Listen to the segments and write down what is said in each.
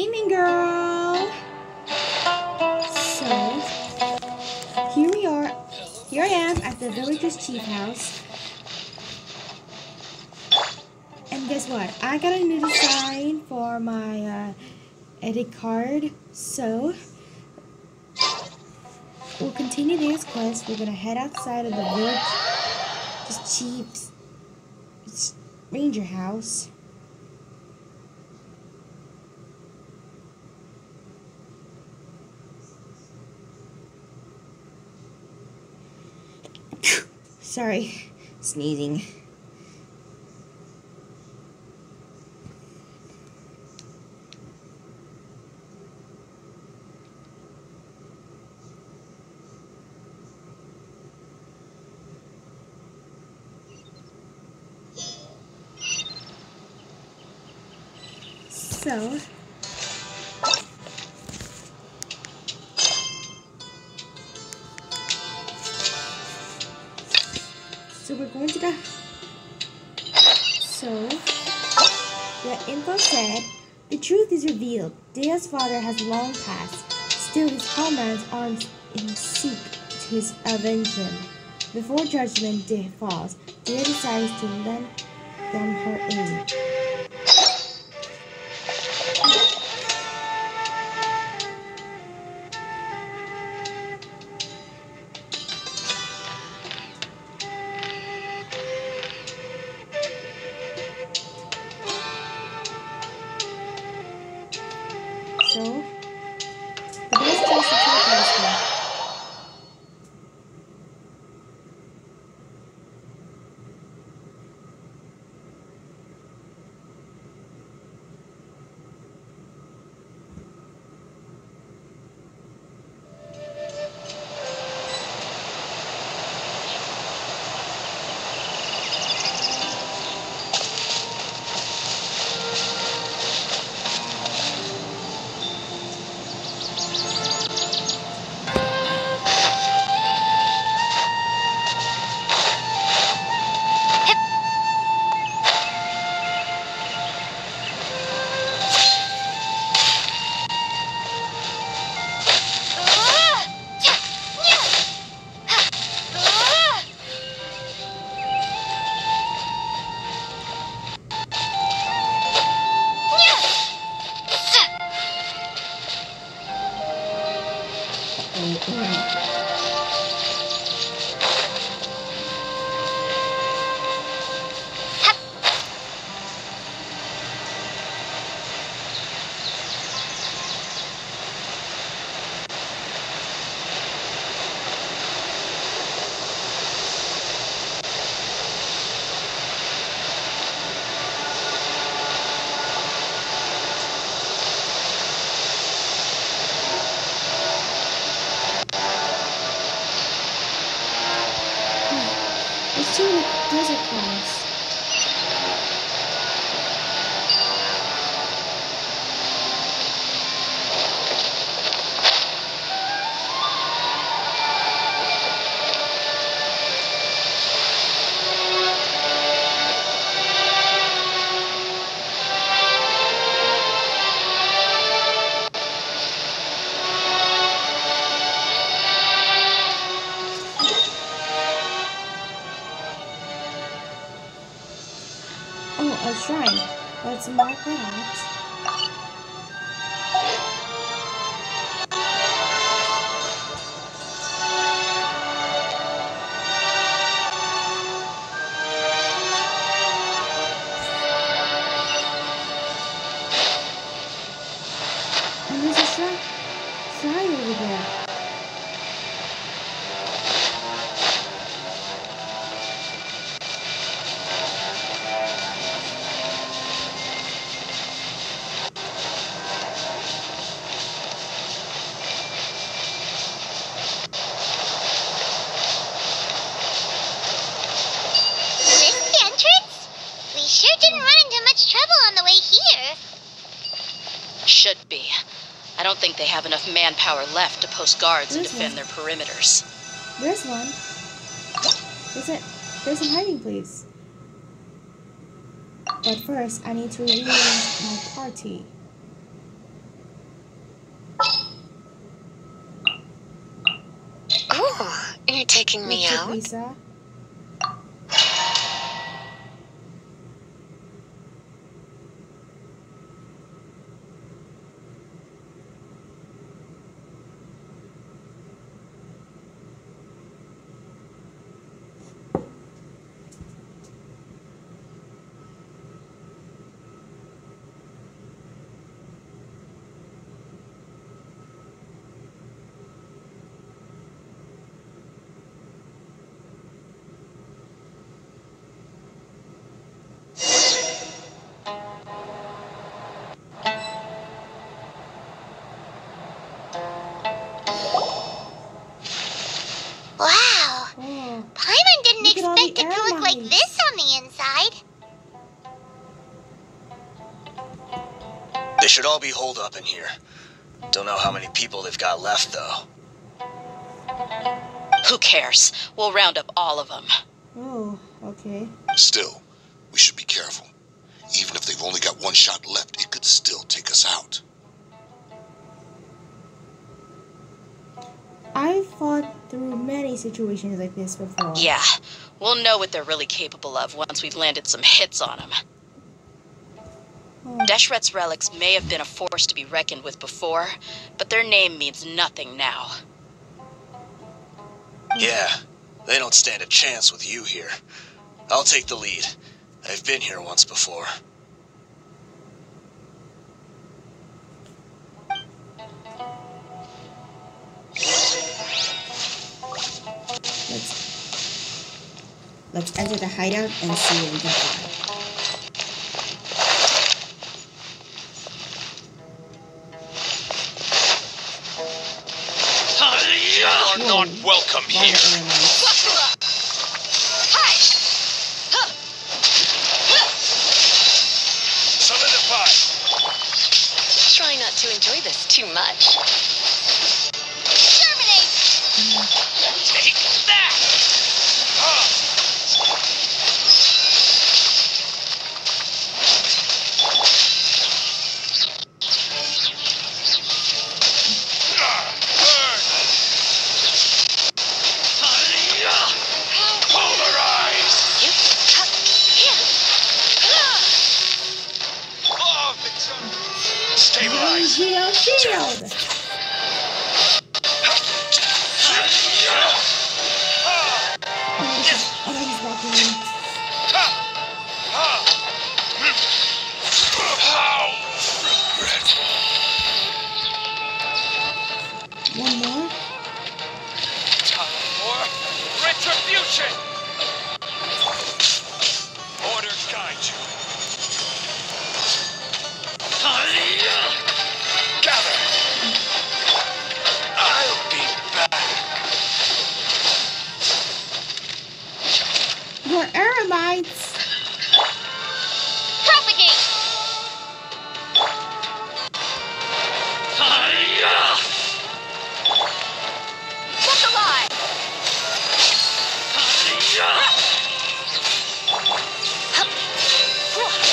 Evening, girl. So, here we are. Here I am at the villager's chief house. And guess what? I got a new design for my edit card. So, we'll continue this quest. We're gonna head outside of the village, this chief's ranger house. Sorry, sneezing. So we're going to the... So, the info said, the truth is revealed. Dehya's father has long passed. Still, his comrades are in seek to his avenge him. Before judgment day falls, Dehya decides to lend them her aid. So, the best place to take us there. It's too many desert clouds. Oh, a shrine. Let's mark that out. And there's a shrine over there. Should be. I don't think they have enough manpower left to post guards and defend their perimeters. There's one. There's a hiding place. But first, I need to rearrange my party. Are you taking me Let's take out? Lisa. Wow! Oh, Paimon didn't look at all expect the it to look like airlines. this on the inside. They should all be holed up in here. Don't know how many people they've got left, though. Who cares? We'll round up all of them. Oh, okay. Still, we should be careful. Even if they've only got one shot left, it could still take us out. I've fought through many situations like this before. Yeah, we'll know what they're really capable of once we've landed some hits on them. Oh, Deshret's relics may have been a force to be reckoned with before, but their name means nothing now. Yeah, they don't stand a chance with you here. I'll take the lead. I've been here once before. let's enter the hideout and see what we can find. You are not welcome here. Solidify. Try not to enjoy this too much. Terminate! Take that. Burn. Polarize. Law of stabilize. Shield! Oh, he's walking in. One more? Time for retribution. Order guide you. Gather. I'll be back. More Eremites! Propagate! Look alive!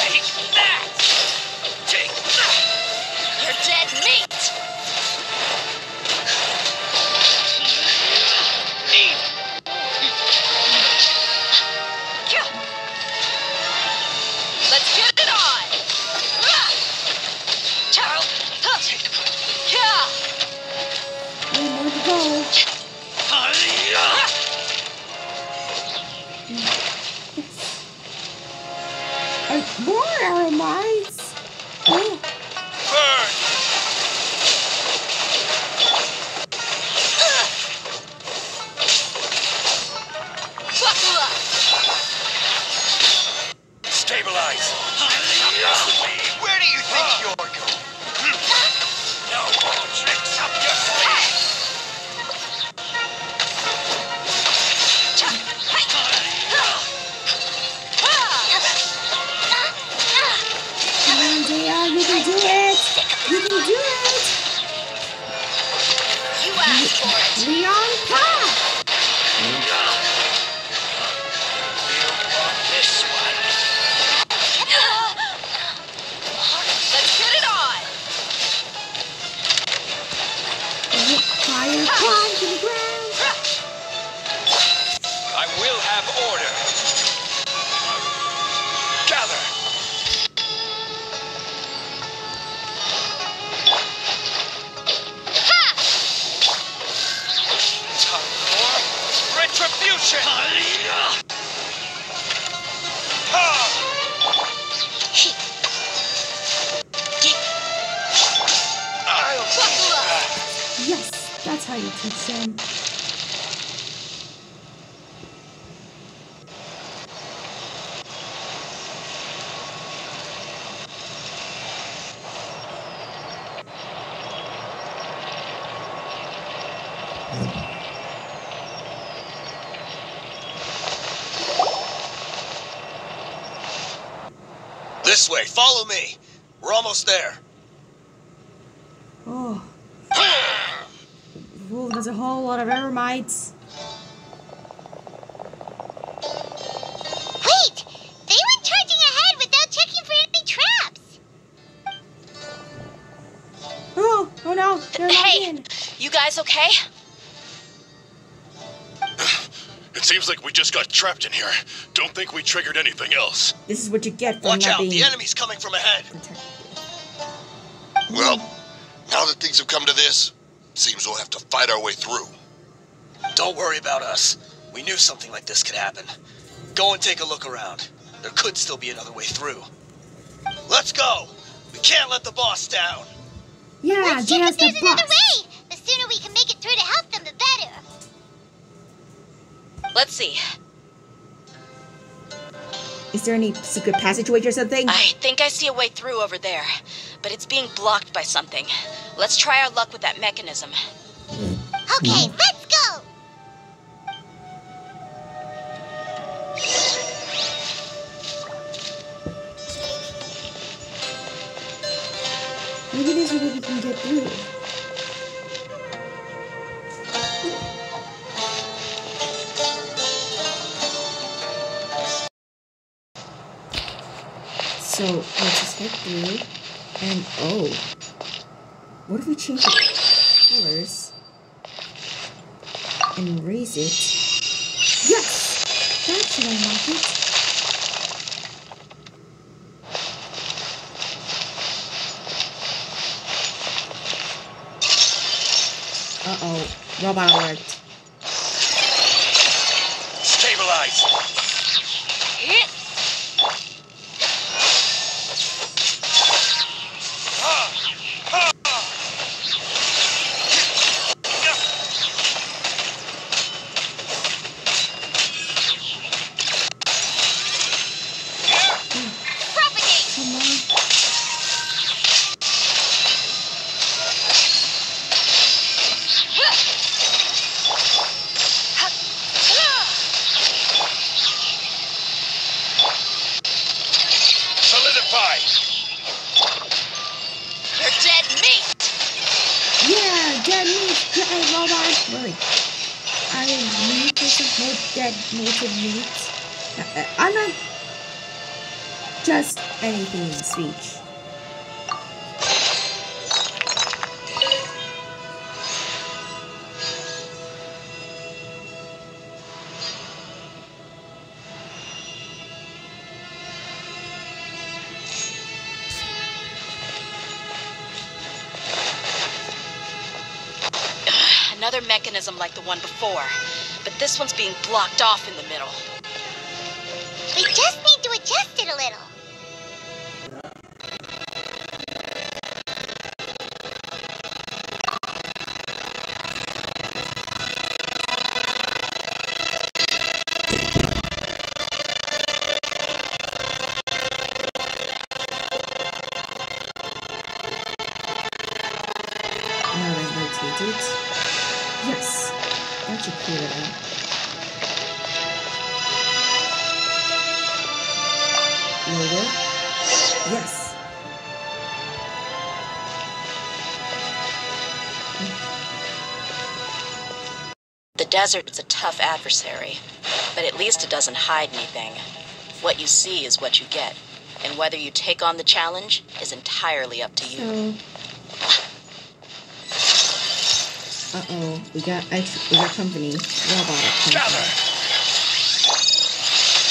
Take that! Take that! You're dead meat! Eat! Let's get it on! Charles! One more to go. And more Eremites! Oh, Burn! Buckle up! Stabilize! Where do you think you're going? No more tricks up your sleeve! come on, Dehya, you can do it! You can do it! You asked for it! Leon, come! This one. Let's get it on! Fire, climb to the ground! Yes, that's how you teach them. This way, follow me. We're almost there. Oh. Oh, there's a whole lot of eremites. Wait! They went charging ahead without checking for any traps! Oh no, they're not Hey, in. you guys okay? It seems like we just got trapped in here. Don't think we triggered anything else. This is what you get for Watch not out, being the enemy's coming from ahead. protected. Well, now that things have come to this, seems we'll have to fight our way through. Don't worry about us. We knew something like this could happen. Go and take a look around. There could still be another way through. Let's go! We can't let the boss down. Yeah, Let's check there's if there's the another box. way! The sooner we can make it through to help them, the better! Let's see. Is there any secret passageway or something? I think I see a way through over there, but it's being blocked by something. Let's try our luck with that mechanism. Okay, let's go! Maybe there's a way we can get through. So let's just head through. And oh, what if we change the colors and raise it? Yes! That should unlock it. Uh-oh, robot alert. Stabilize. Propagate! Come on. Solidify. They're dead meat! Yeah, dead meat, dead robot. Wait, I need some more dead motive meat. I'm not just anything in speech. Another mechanism like the one before, but this one's being blocked off in the middle. We just need to adjust it a little. Now I rotate it. Yes, that should clear it out. Lower. Yes. The desert's a tough adversary, but at least it doesn't hide anything. What you see is what you get, and whether you take on the challenge is entirely up to you. So. Uh-oh, we got company. Robot company. Gather.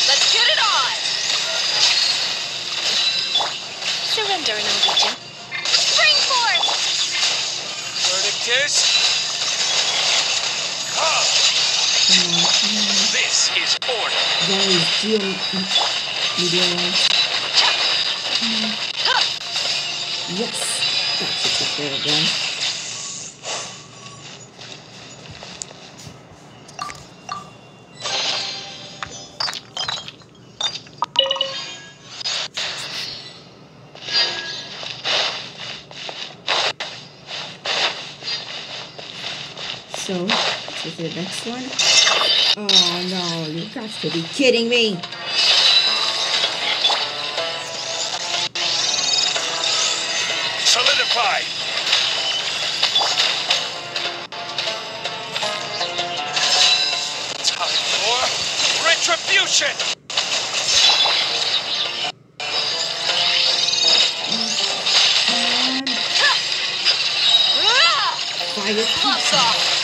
Let's get it on! Surrender in Norwegian. Spring force! Verdict is... Come. This is order. That is medium. Yes, that should take care of them. So, to the next one. Oh no, you got to be kidding me! Solidify. Time for retribution. Fire Blast off.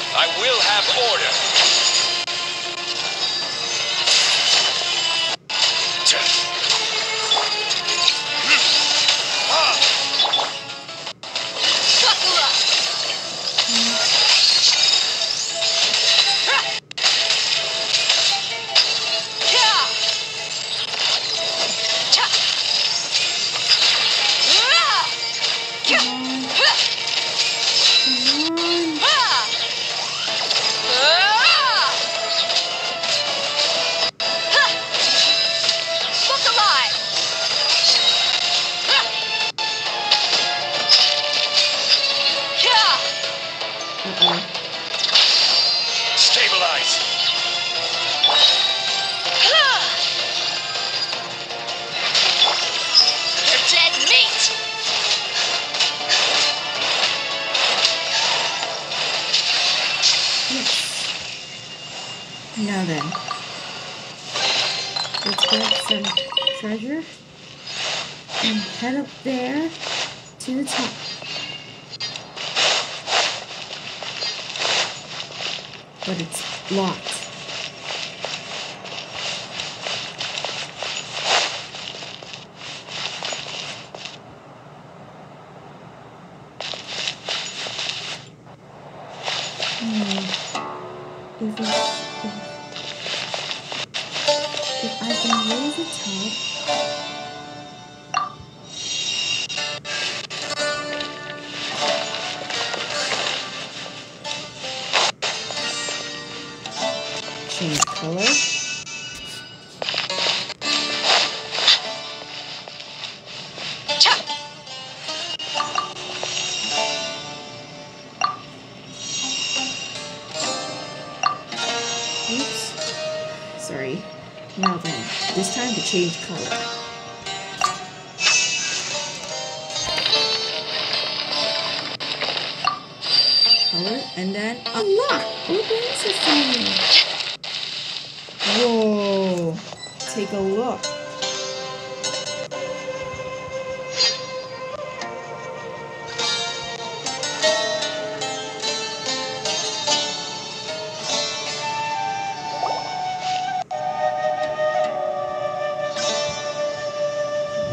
I will have order. Buckle up. Yeah. Cha. Yeah. Look alive! Yeah! Stabilize. You're dead meat! Now then, let's get some treasure and head up there to the top. But it's blocked. If I can raise the top, change color. Cha! Oops. Sorry. Now then, this time to change color. Color, and then unlock! Open system! Whoa! Take a look.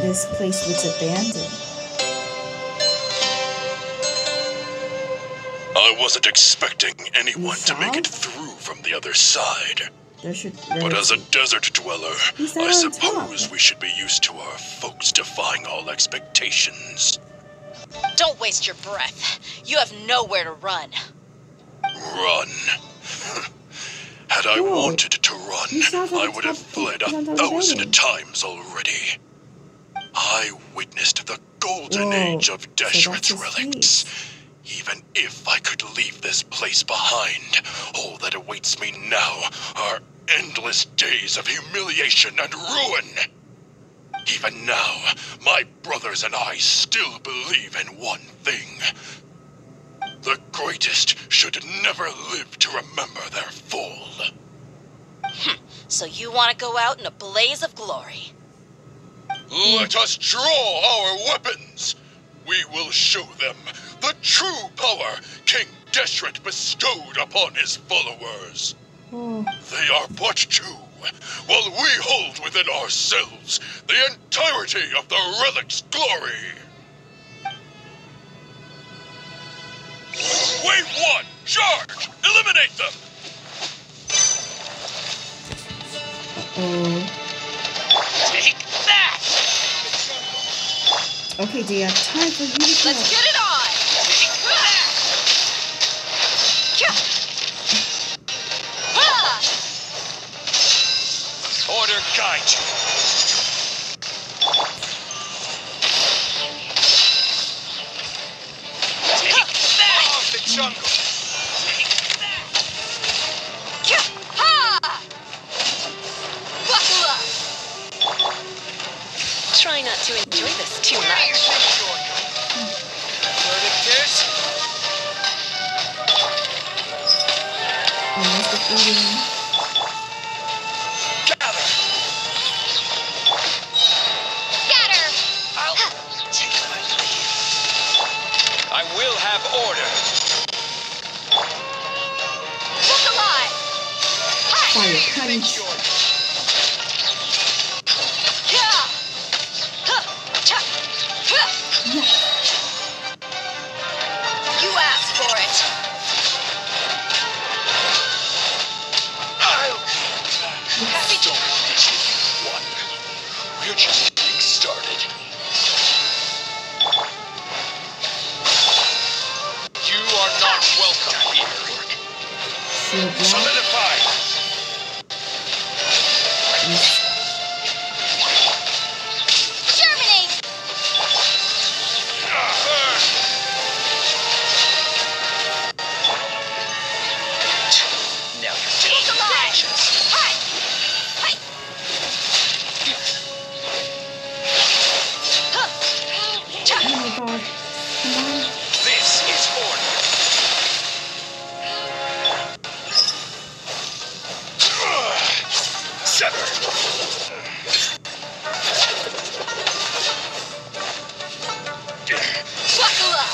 This place was abandoned. I wasn't expecting anyone to make it through from the other side. There should But as a desert dweller, Who's I that on suppose top? we should be used to our folks defying all expectations. Don't waste your breath. You have nowhere to run. Run. Had I Whoa. wanted to run, He sounds like I a would have top- fled he's on top of the 1,000 building. times already. I witnessed the golden Whoa. age of So Deshret's that's his relics. face. Even if I could leave this place behind, all that awaits me now are endless days of humiliation and ruin. Even now, my brothers and I still believe in one thing. The greatest should never live to remember their fall. So you want to go out in a blaze of glory. Let us draw our weapons. We will show them the true power King Deshret bestowed upon his followers. Oh, They are but two, while we hold within ourselves the entirety of the relic's glory. Wave one, charge! Eliminate them! oh. Okay, Dehya, time for you to go. Let's get it on! Order guide you. Take that off the jungle. Buckle up! Try not to enjoy this too Where's much. this shortcut? Heard of this? Unless the feeling. Gather. Scatter! I'll take my leave. I will have order. Look alive! Fire Think punch. you're You asked for it. I'll be back. Don't miss it, one. We're just getting started. You are not welcome here. Shield block. Solidify. Germinate! Burn. Now you're Look taking alive! patience. Hi! Hi! Oh my god. Come on. This is order. Sever. Buckle up!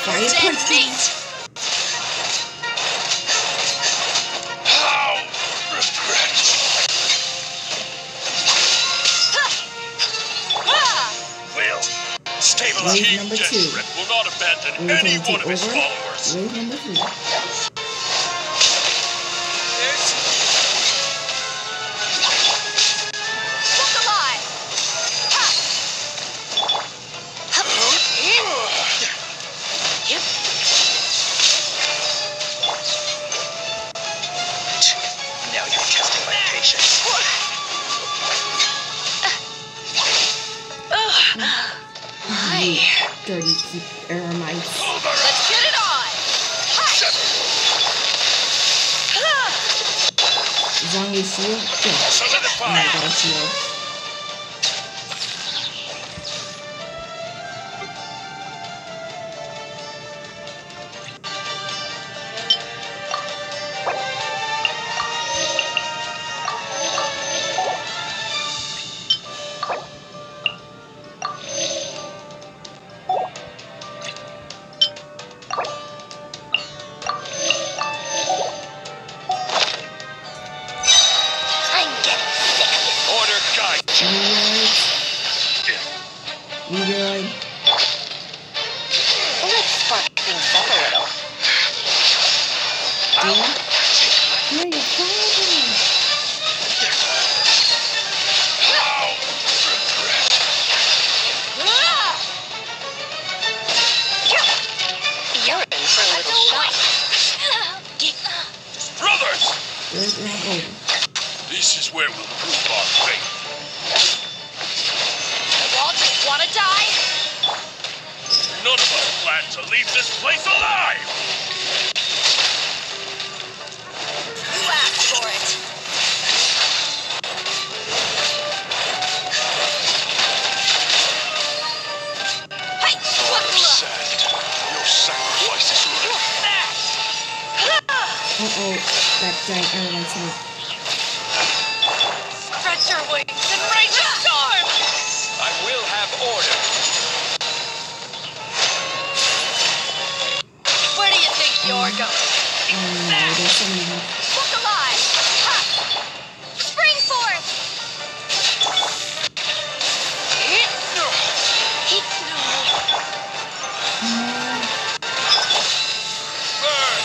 Fire Dead punch. meat! How regretful. Will. Stabilize. Wave King number 2. Desperate will not abandon We're any going to one of take his over. followers. Wave number 3. This. Look alive! Yep. Now you're testing my patience. You dirty mice. Let's get it on! Zombie shield. Go. Oh Solidify. my god, shield. I'm getting sick of this. Order guide. Meteoroid. Meteoroid. Let's spark things up a little. Dehya. Here you go. How regret. You're in for a little shock. Brothers, Third round over. This is where we'll prove our faith. Y'all just wanna die? None of us plan to leave this place alive! You asked for it. Hey, buckle up! Sad. Your sacrifice is right. Uh-oh. That giant airline snake. Spread your wings and raise a storm! I will have order. Where do you think you're going? Oh no, there's so many. Look alive! Ha! Spring forth! Burn.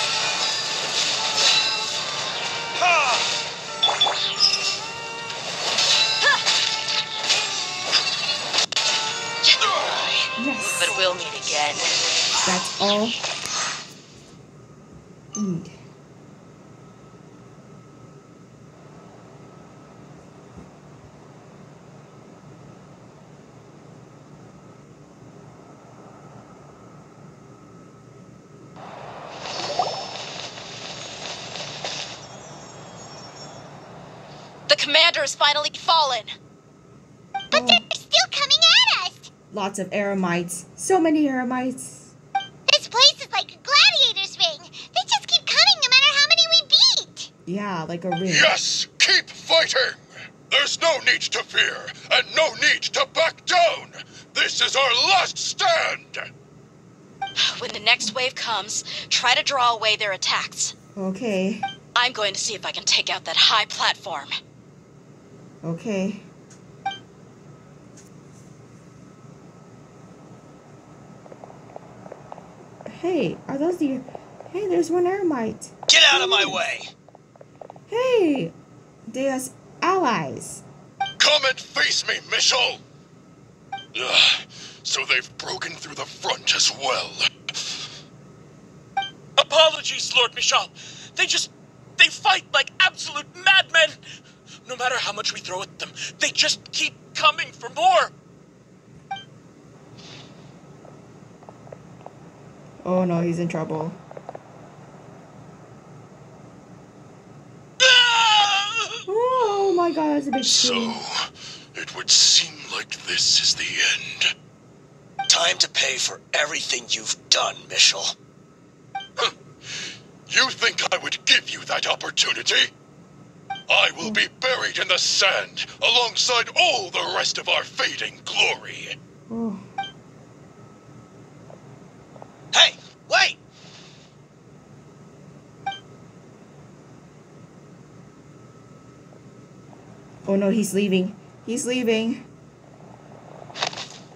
We'll meet again. That's all. The commander has finally fallen. But they're still coming at us! Lots of eremites. So many eremites. This place is like a gladiator's ring. They just keep coming no matter how many we beat. Yeah, like a ring. Yes, keep fighting! There's no need to fear, and no need to back down! This is our last stand! When the next wave comes, try to draw away their attacks. Okay. I'm going to see if I can take out that high platform. Okay. Hey, are those the... Hey, there's one eremite. Get out of my way! Hey, Dehya's allies. Come and face me, Michel! So they've broken through the front as well. Apologies, Lord Michel. They fight like absolute madmen. No matter how much we throw at them, they just keep coming for more. Oh no, he's in trouble. Oh my god, that's a big So, scene. it would seem like this is the end. Time to pay for everything you've done, Michel. You think I would give you that opportunity? I will be buried in the sand alongside all the rest of our fading glory. Oh. Hey, wait! Oh no, he's leaving. He's leaving.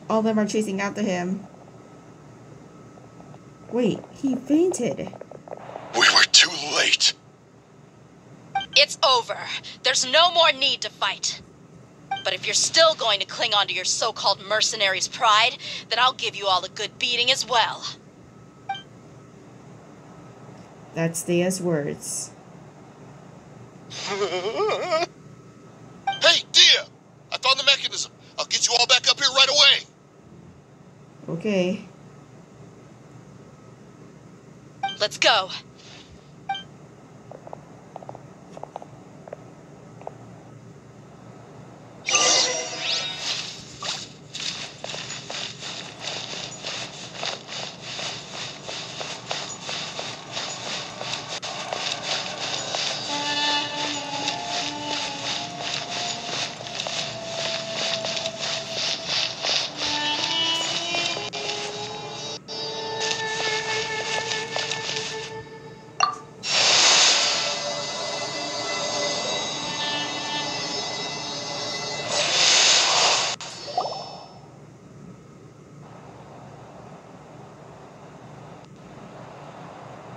All of them are chasing after him. Wait, he fainted. We were too late. It's over. There's no more need to fight. But if you're still going to cling on to your so-called mercenary's pride, then I'll give you all a good beating as well. That's Dehya's words. Hey, Dehya! I found the mechanism. I'll get you all back up here right away. Okay. Let's go.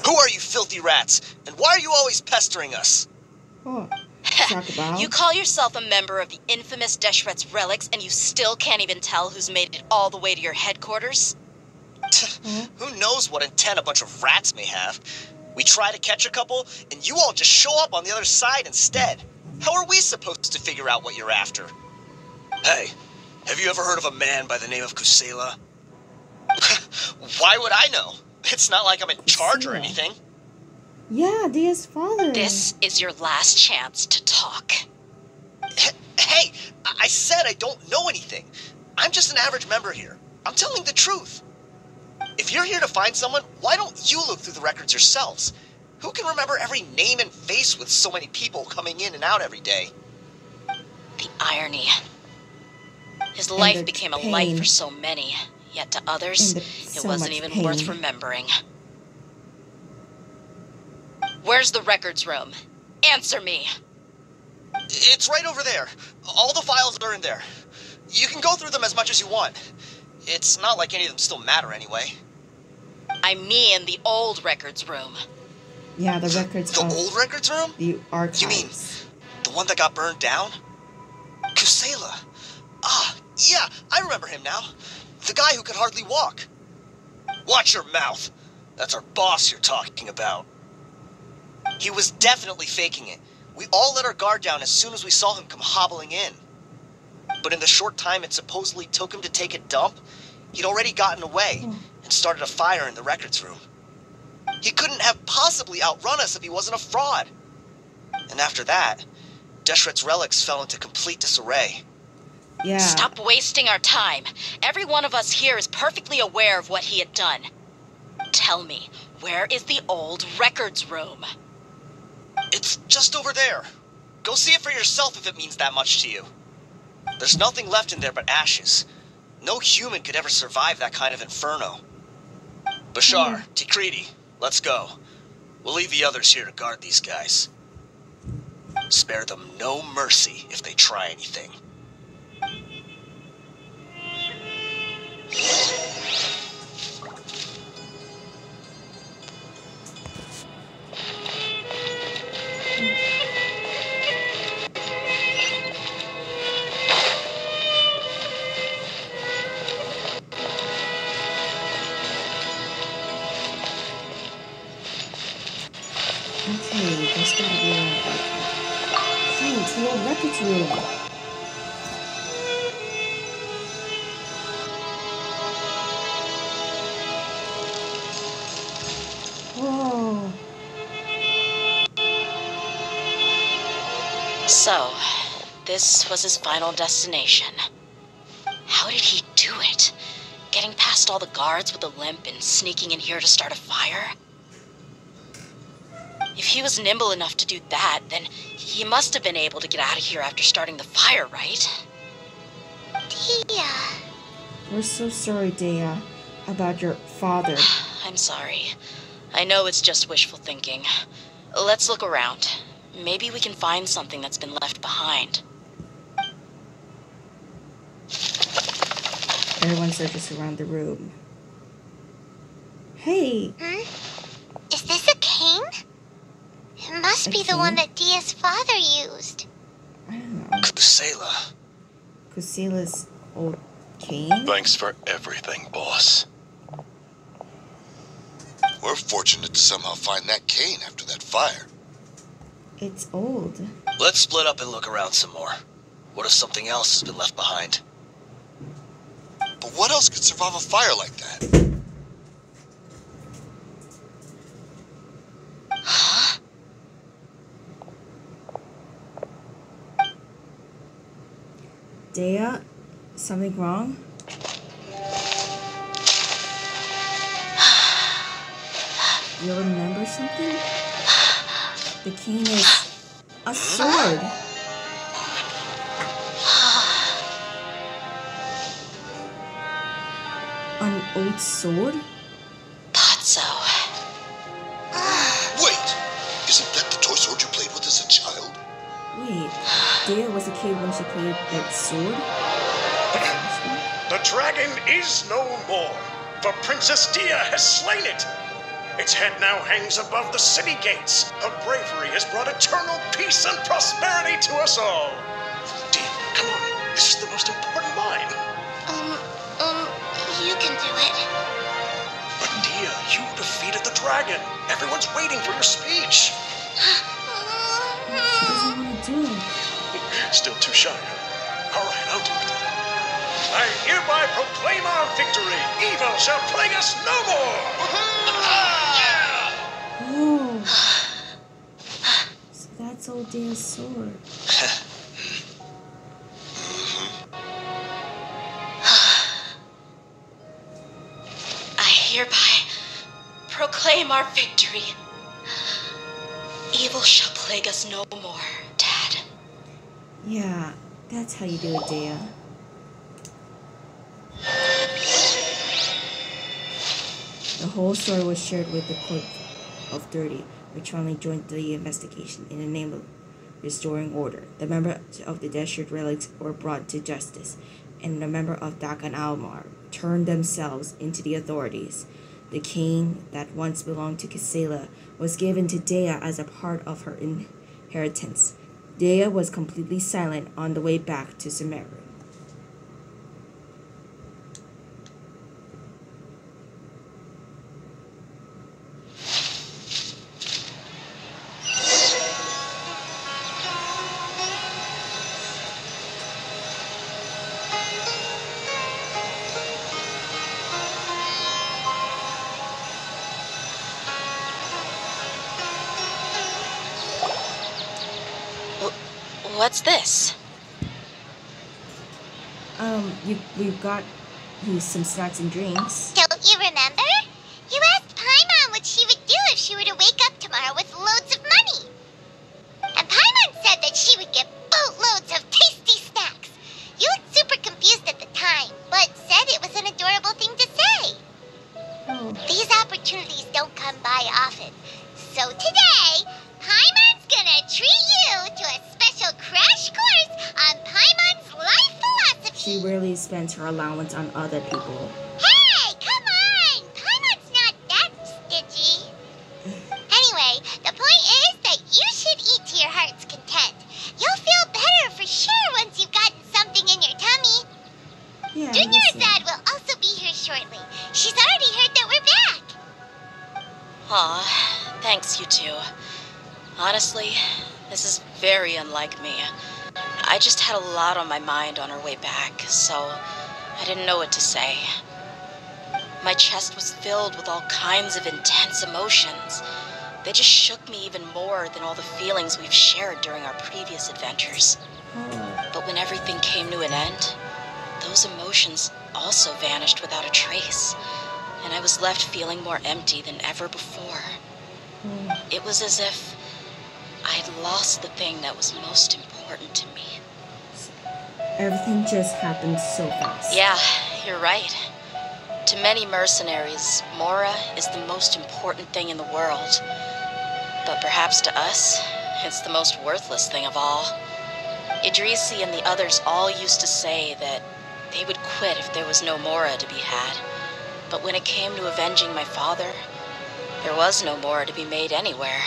Who are you filthy rats? And why are you always pestering us? Oh, talk about. You call yourself a member of the infamous Deshret's relics, and you still can't even tell who's made it all the way to your headquarters? Who knows what intent a bunch of rats may have? We try to catch a couple, and you all just show up on the other side instead. How are we supposed to figure out what you're after? Hey, have you ever heard of a man by the name of Kusela? Why would I know? It's not like I'm in charge or anything. Yeah, Dehya's father. This is your last chance to talk. Hey, I said I don't know anything. I'm just an average member here. I'm telling the truth. If you're here to find someone, why don't you look through the records yourselves? Who can remember every name and face with so many people coming in and out every day? The irony. His And life the became a pain. light for so many, yet to others, And it so wasn't much even pain. worth remembering. Where's the records room? Answer me. It's right over there. All the files are in there. You can go through them as much as you want. It's not like any of them still matter anyway. I mean the old records room. Yeah, the records The of old records room? the archives. You mean the one that got burned down? Kusela. Ah, yeah, I remember him now. The guy who could hardly walk. Watch your mouth. That's our boss you're talking about. He was definitely faking it. We all let our guard down as soon as we saw him come hobbling in. But in the short time it supposedly took him to take a dump, he'd already gotten away and started a fire in the records room. He couldn't have possibly outrun us if he wasn't a fraud. And after that, Deshret's relics fell into complete disarray. Yeah. Stop wasting our time. Every one of us here is perfectly aware of what he had done. Tell me, where is the old records room? It's just over there. Go see it for yourself if it means that much to you. There's nothing left in there but ashes. No human could ever survive that kind of inferno. Bashar, Tikriti, let's go. We'll leave the others here to guard these guys. Spare them no mercy if they try anything. Okay, that's gonna be hey, to the records room. Whoa. So, this was his final destination. How did he do it? Getting past all the guards with a limp and sneaking in here to start a fire? If he was nimble enough to do that, then he must have been able to get out of here after starting the fire, right? Dehya. We're so sorry, Dehya, about your father. I'm sorry. I know it's just wishful thinking. Let's look around. Maybe we can find something that's been left behind. Everyone searches around the room. Hey! Is this a cane? It must be the one that Dehya's father used. I don't know. Kusela. Kusela's old cane? Thanks for everything, boss. We're fortunate to somehow find that cane after that fire. It's old. Let's split up and look around some more. What if something else has been left behind? But what else could survive a fire like that? Dehya, something wrong? You remember something? The cane is a sword. An old sword? Thought so. Wait! Isn't that the toy sword you played with as a child? Wait, Dehya was a kid when she played that sword? The dragon is no more, for Princess Dehya has slain it. Its head now hangs above the city gates. Her bravery has brought eternal peace and prosperity to us all. Dehya, come on. This is the most important line. You can do it. But Dehya, you defeated the dragon. Everyone's waiting for your speech. She doesn't want to do it. Still too shy, huh? All right, I'll do it. I hereby proclaim our victory. Evil shall plague us no more. Oh. So that's old Dehya's sword. I hereby proclaim our victory. Evil shall plague us no more, Dad. Yeah, that's how you do it, Dehya. The whole story was shared with the Court of 30, which finally joined the investigation in the name of restoring order. The members of the Deshret relics were brought to justice, and the member of Dakan Almar turned themselves into the authorities. The cane that once belonged to Kusela was given to Dehya as a part of her inheritance. Dehya was completely silent on the way back to Sumeru. What's this? We've got you some snacks and drinks. Don't you remember? You asked Paimon what she would do if she were to wake up tomorrow with loads of money. And Paimon said that she would get boatloads of tasty snacks. You looked super confused at the time, but said it was an adorable thing to say. Oh. These opportunities don't come by often. So today, Paimon's gonna treat you to a special crash course on Paimon's life philosophy. She really spends her allowance on other people. Hey, come on! Paimon's not that stingy. Anyway, the point is that you should eat to your heart's content. You'll feel better for sure once you've gotten something in your tummy. Yeah, Junior's dad will also be here shortly. She's already heard that we're back. Aw, thanks, you two. Honestly, this is very unlike me. I just had a lot on my mind on our way back, so I didn't know what to say. My chest was filled with all kinds of intense emotions. They just shook me even more than all the feelings we've shared during our previous adventures. But when everything came to an end, those emotions also vanished without a trace, and I was left feeling more empty than ever before. It was as if I'd lost the thing that was most important to me. Everything just happened so fast. Yeah, you're right. To many mercenaries, Mora is the most important thing in the world. But perhaps to us, it's the most worthless thing of all. Idrisi and the others all used to say that they would quit if there was no Mora to be had. But when it came to avenging my father, there was no Mora to be made anywhere.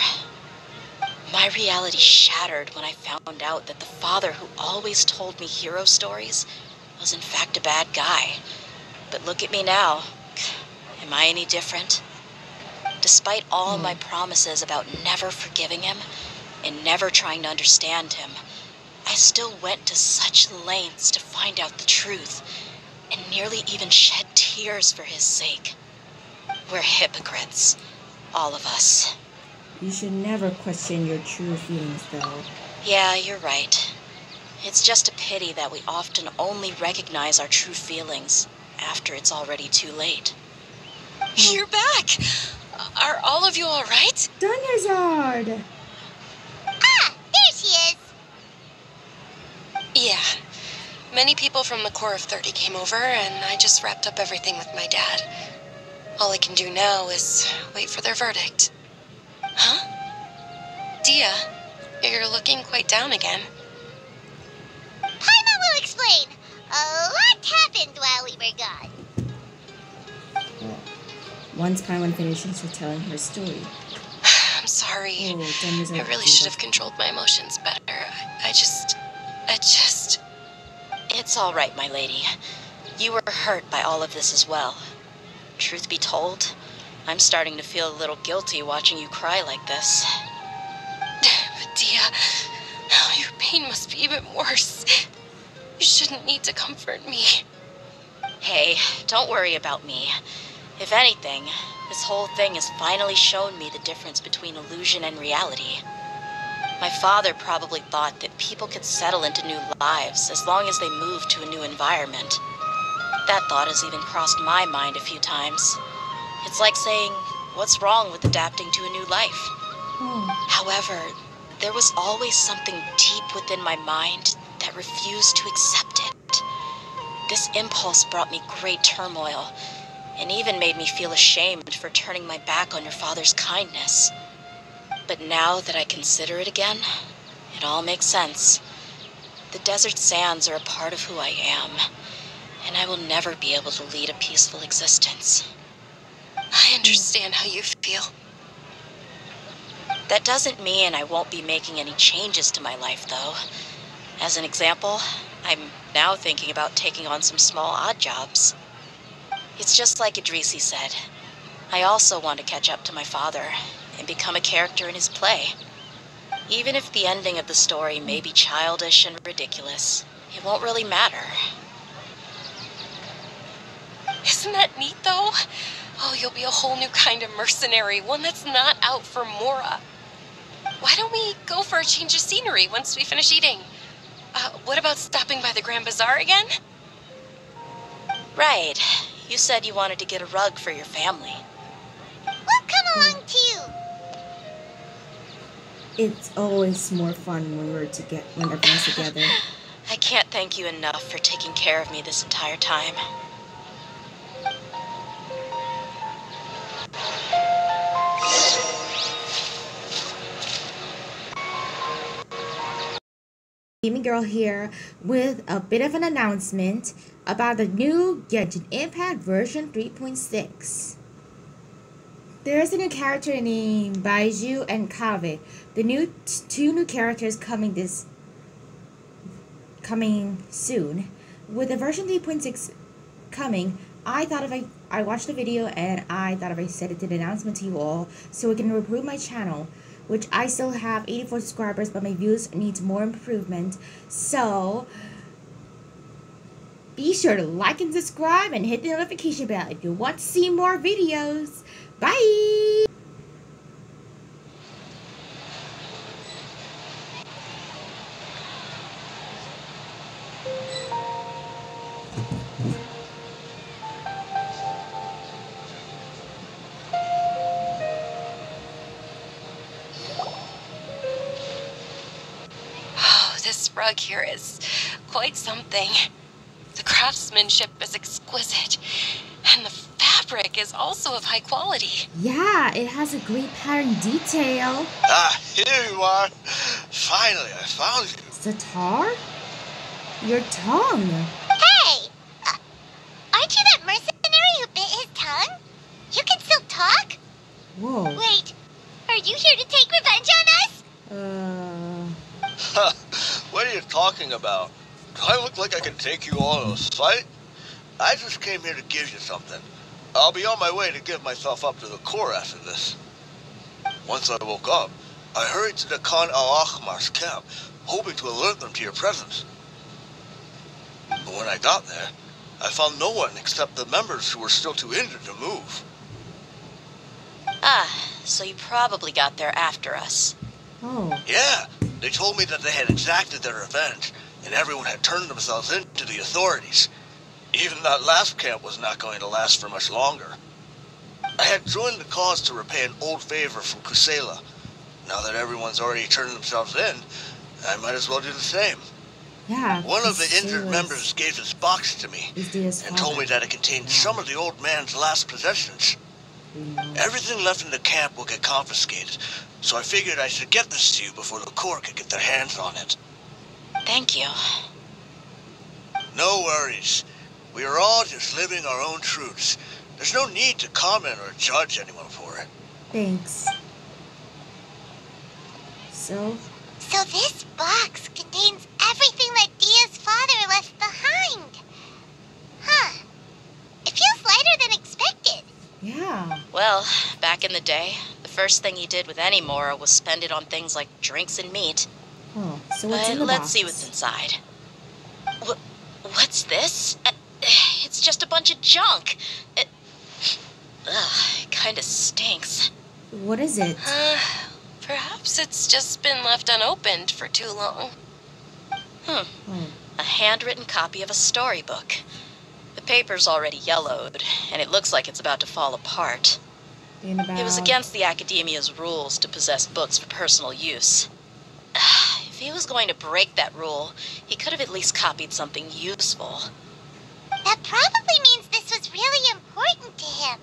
My reality shattered when I found out that the father who always told me hero stories was in fact a bad guy. But look at me now. Am I any different? Despite all my promises about never forgiving him and never trying to understand him, I still went to such lengths to find out the truth and nearly even shed tears for his sake. We're hypocrites, all of us. You should never question your true feelings, though. Yeah, you're right. It's just a pity that we often only recognize our true feelings after it's already too late. You're back! Are all of you alright? Danyazard! Ah, there she is. Yeah. Many people from the Corps of 30 came over, and I just wrapped up everything with my dad. All I can do now is wait for their verdict. Huh? Dehya, you're looking quite down again. Paimon will explain. A lot happened while we were gone. Well, once Paimon finishes her telling her story. I'm sorry. Oh, Danyazard I really should have controlled my emotions better. I just... It's all right, my lady. You were hurt by all of this as well. Truth be told, I'm starting to feel a little guilty watching you cry like this. But Dehya, oh, your pain must be even worse. You shouldn't need to comfort me. Hey, don't worry about me. If anything, this whole thing has finally shown me the difference between illusion and reality. My father probably thought that people could settle into new lives as long as they moved to a new environment. That thought has even crossed my mind a few times. It's like saying, what's wrong with adapting to a new life? However, there was always something deep within my mind that refused to accept it. This impulse brought me great turmoil, and even made me feel ashamed for turning my back on your father's kindness. But now that I consider it again, it all makes sense. The desert sands are a part of who I am, and I will never be able to lead a peaceful existence. I understand how you feel. That doesn't mean I won't be making any changes to my life, though. As an example, I'm now thinking about taking on some small odd jobs. It's just like Idrisi said. I also want to catch up to my father and become a character in his play. Even if the ending of the story may be childish and ridiculous, it won't really matter. Isn't that neat, though? Oh, you'll be a whole new kind of mercenary, one that's not out for Mora. Why don't we go for a change of scenery once we finish eating? What about stopping by the Grand Bazaar again? Right. You said you wanted to get a rug for your family. We'll come along too. It's always more fun when when everyone's together. I can't thank you enough for taking care of me this entire time. Gaming Girl here with a bit of an announcement about the new Genshin Impact version 3.6. There's a new character named Baiju and Kave. The two new characters coming soon. With the version 3.6 coming, I thought if I watched the video and I thought if I said it did an announcement to you all so it can improve my channel, which I still have 84 subscribers, but my views needs more improvement. So be sure to like and subscribe and hit the notification bell if you want to see more videos. Bye! Oh, this rug here is quite something. The craftsmanship is exquisite, and the fabric is also of high quality. Yeah, it has a great pattern detail. Ah, here you are. Finally, I found you. Zatar? Your tongue. Hey! Aren't you that mercenary who bit his tongue? You can still talk? Whoa. Wait, are you here to take revenge on us? What are you talking about? Do I look like I can take you all in a fight? I just came here to give you something. I'll be on my way to give myself up to the Corps after this. Once I woke up, I hurried to the Khan al-Akhmar's camp, hoping to alert them to your presence. But when I got there, I found no one except the members who were still too injured to move. Ah, so you probably got there after us. Oh. Yeah, they told me that they had exacted their revenge, and everyone had turned themselves in to the authorities. Even that last camp was not going to last for much longer. I had joined the cause to repay an old favor from Kusela. Now that everyone's already turned themselves in, I might as well do the same. Yeah. One of the injured members gave this box to me and told me that it contained some of the old man's last possessions. Everything left in the camp will get confiscated, so I figured I should get this to you before the Corps could get their hands on it. Thank you. No worries. We are all just living our own truths. There's no need to comment or judge anyone for it. Thanks. So this box contains everything that Dia's father left behind. Huh. It feels lighter than expected. yeah. Well, back in the day, the first thing he did with any Mora was spend it on things like drinks and meat. Oh, so what's in the Let's box? see what's inside. What's this? It's just a bunch of junk. It kind of stinks. What is it? Perhaps it's just been left unopened for too long. Oh. A handwritten copy of a storybook. The paper's already yellowed, and it looks like it's about to fall apart. In about... It was against the Academia's rules to possess books for personal use. If he was going to break that rule, he could have at least copied something useful. That probably means this was really important to him.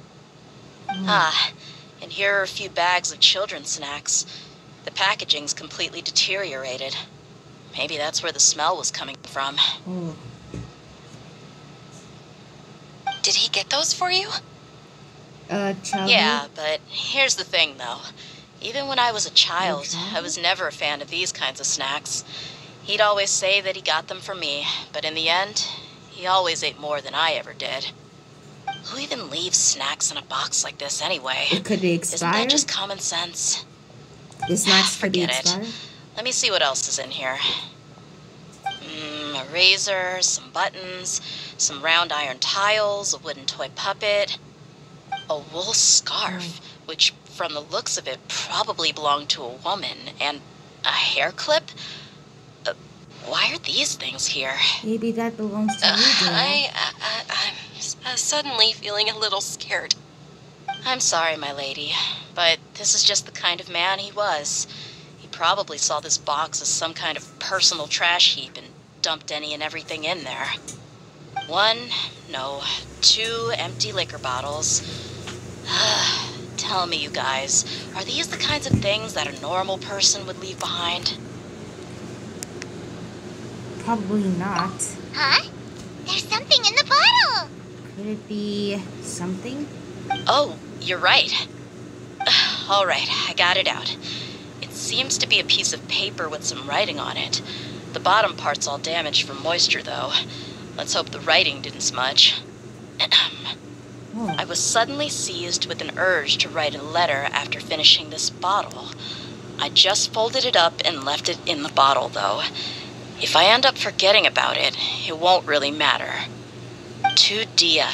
And here are a few bags of children's snacks. The packaging's completely deteriorated. Maybe that's where the smell was coming from. Oh. Did he get those for you? Childhood? Yeah, but here's the thing, though. Even when I was a child, I was never a fan of these kinds of snacks. He'd always say that he got them for me, but in the end, he always ate more than I ever did. Who even leaves snacks in a box like this anyway? It could be Isn't expired. that just common sense? The snacks could be Forget it. expired. Let me see what else is in here. A razor, some buttons, some round iron tiles, a wooden toy puppet, a wool scarf, which from the looks of it probably belonged to a woman, and a hair clip. Why are these things here? Maybe that belongs to you, Dehya. I'm suddenly feeling a little scared. I'm sorry, my lady, but this is just the kind of man he was. He probably saw this box as some kind of personal trash heap and dumped any and everything in there. 2 empty liquor bottles. Tell me, you guys, are these the kinds of things that a normal person would leave behind? Probably not. Huh? There's something in the bottle! Could it be something? Oh, you're right. All right, I got it out. It seems to be a piece of paper with some writing on it. The bottom part's all damaged from moisture, though. Let's hope the writing didn't smudge. Oh. I was suddenly seized with an urge to write a letter after finishing this bottle. I just folded it up and left it in the bottle, though. If I end up forgetting about it, it won't really matter. To Dehya.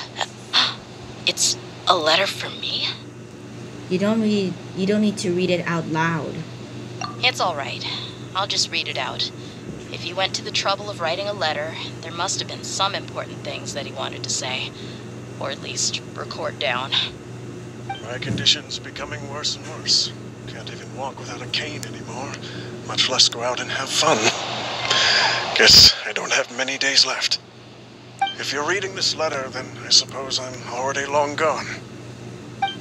It's a letter from me? You don't need to read it out loud. It's all right. I'll just read it out. If he went to the trouble of writing a letter, there must have been some important things that he wanted to say. Or at least record down. My condition's becoming worse and worse. Can't even walk without a cane anymore, much less go out and have fun. Guess I don't have many days left. If you're reading this letter, then I suppose I'm already long gone.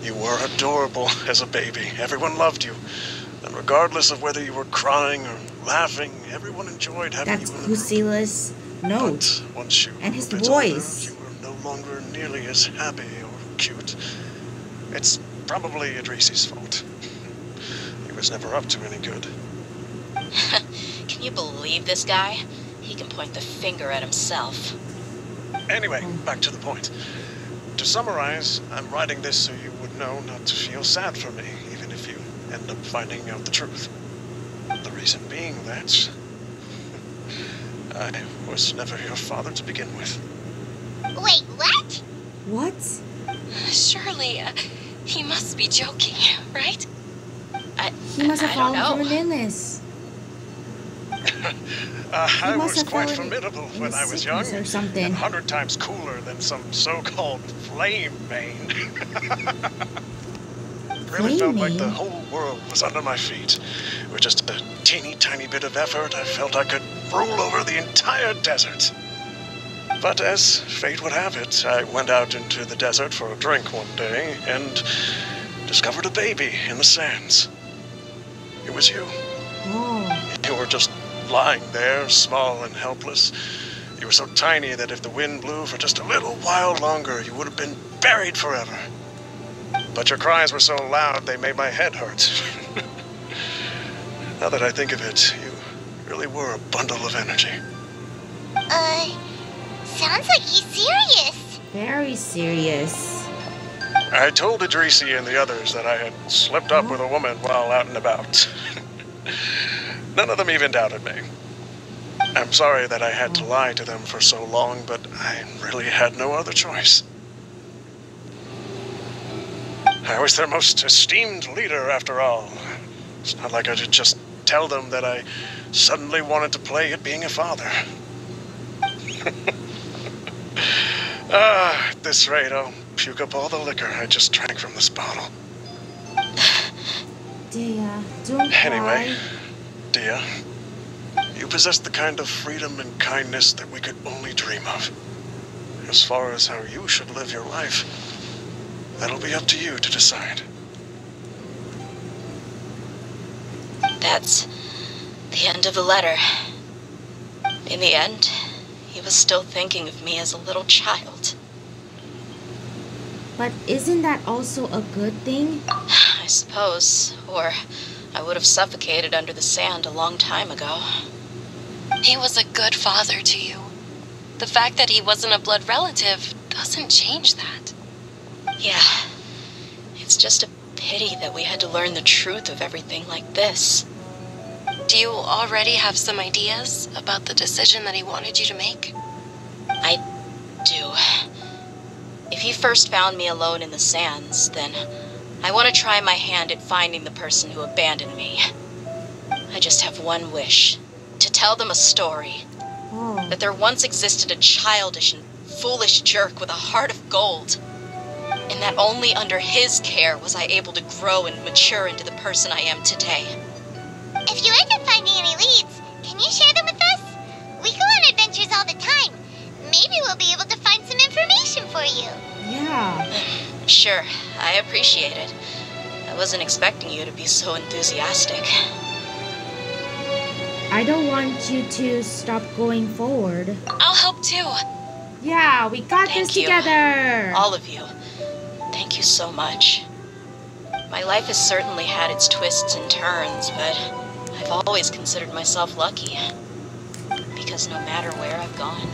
You were adorable as a baby. Everyone loved you. And regardless of whether you were crying or laughing, everyone enjoyed having That's you in the room. Kusila's note. But once you And his were a bit voice. older, you were no longer nearly as happy or cute. It's probably Idrisi's fault. He was never up to any good. Can you believe this guy? He can point the finger at himself. Anyway, back to the point. To summarize, I'm writing this so you would know not to feel sad for me, even if you end up finding out the truth. The reason being that I was never your father to begin with. Wait, what? What? Surely, he must be joking, right? He must have I don't fallen from know. an illness. I must was have quite fallen formidable in when a I was young, sickness or something. and 100 times cooler than some so-called flame bane. Really felt like the whole world was under my feet. With just a teeny tiny bit of effort, I felt I could rule over the entire desert. But as fate would have it, I went out into the desert for a drink one day and discovered a baby in the sands. It was you. Oh. You were just lying there, small and helpless. You were so tiny that if the wind blew for just a little while longer, you would have been buried forever. But your cries were so loud, they made my head hurt. Now that I think of it, you really were a bundle of energy. Sounds like he's serious. Very serious. I told Idrisi and the others that I had slipped up with a woman while out and about. None of them even doubted me. I'm sorry that I had to lie to them for so long, but I really had no other choice. I was their most esteemed leader, after all. It's not like I could just tell them that I suddenly wanted to play at being a father. At this rate, I'll puke up all the liquor I just drank from this bottle. Dehya, don't cry. Anyway, Dehya, you possess the kind of freedom and kindness that we could only dream of. As far as how you should live your life, that'll be up to you to decide. That's the end of the letter. In the end, he was still thinking of me as a little child. But isn't that also a good thing? I suppose, or I would have suffocated under the sand a long time ago. He was a good father to you. The fact that he wasn't a blood relative doesn't change that. Yeah, it's just a pity that we had to learn the truth of everything like this. Do you already have some ideas about the decision that he wanted you to make? I do. If he first found me alone in the sands, then I want to try my hand at finding the person who abandoned me. I just have one wish, To tell them a story. Oh. That there once existed a childish and foolish jerk with a heart of gold. And that only under his care was I able to grow and mature into the person I am today. If you end up finding any leads, can you share them with us? We go on adventures all the time. Maybe we'll be able to find some information for you. Yeah. Sure, I appreciate it. I wasn't expecting you to be so enthusiastic. I don't want you to stop going forward. I'll help too. Yeah, we got this Thank you. together. All of you. Thank you so much. My life has certainly had its twists and turns, but I've always considered myself lucky. Because no matter where I've gone,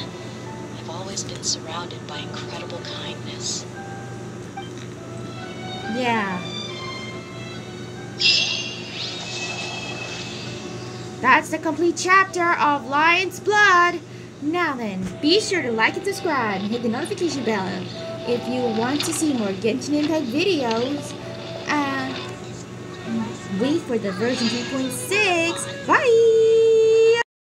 I've always been surrounded by incredible kindness. Yeah. That's the complete chapter of Lion's Blood. Now then, be sure to like and subscribe and hit the notification bell if you want to see more Genshin Impact videos. Wait for the version 2.6. Bye!